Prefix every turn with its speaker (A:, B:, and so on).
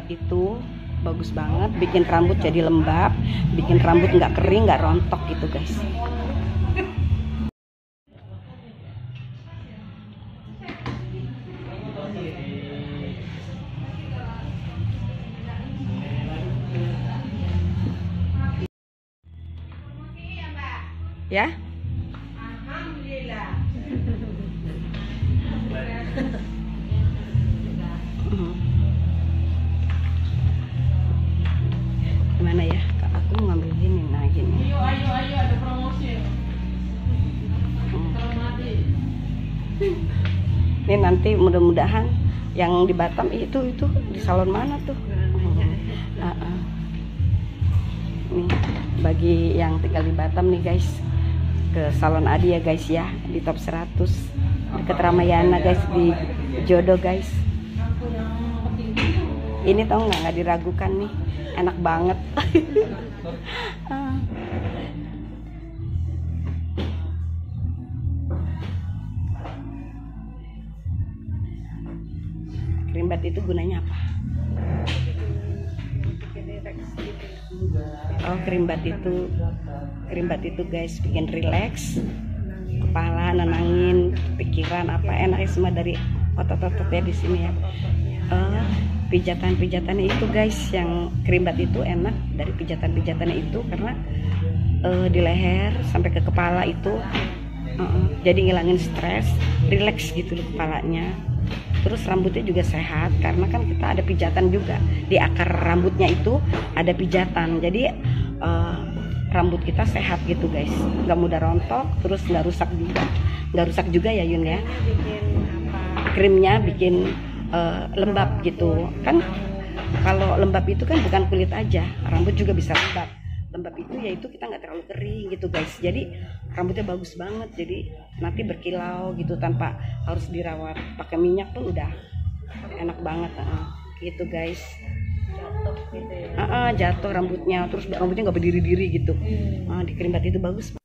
A: itu bagus banget, bikin rambut jadi lembab, bikin rambut nggak kering, nggak rontok gitu guys. Ya, alhamdulillah. Gimana ya, aku mau ngambil gini, nah gini. Ayo ada promosi. Ini nanti mudah-mudahan yang di Batam itu di salon mana tuh? Nih bagi yang tinggal di Batam nih guys, ke salon Adi ya guys ya, di top 100 deket Ramayana guys, di Jodoh guys. Ini tau nggak diragukan nih, enak banget. Krimbat itu gunanya apa? Oh, krimbat itu guys bikin rileks kepala, nenangin pikiran, apa enaknya semua dari otot-ototnya di sini ya. Pijatan-pijatannya itu guys, yang krimbat itu enak dari pijatan-pijatannya itu karena di leher sampai ke kepala itu jadi ngilangin stres, rileks gitu loh kepalanya. Terus rambutnya juga sehat karena kan kita ada pijatan juga di akar rambutnya, itu ada pijatan, jadi rambut kita sehat gitu guys, nggak mudah rontok, terus nggak rusak juga ya Yun ya. Krimnya bikin lembab gitu kan. Kalau lembab itu kan bukan kulit aja, rambut juga bisa lembab. Lembab itu yaitu kita nggak terlalu kering gitu guys, jadi rambutnya bagus banget, jadi nanti berkilau gitu tanpa harus dirawat pakai minyak pun udah enak banget gitu guys. Jatuh gitu ya. Jatuh rambutnya, terus rambutnya nggak berdiri-diri gitu. Di krimbat itu bagus.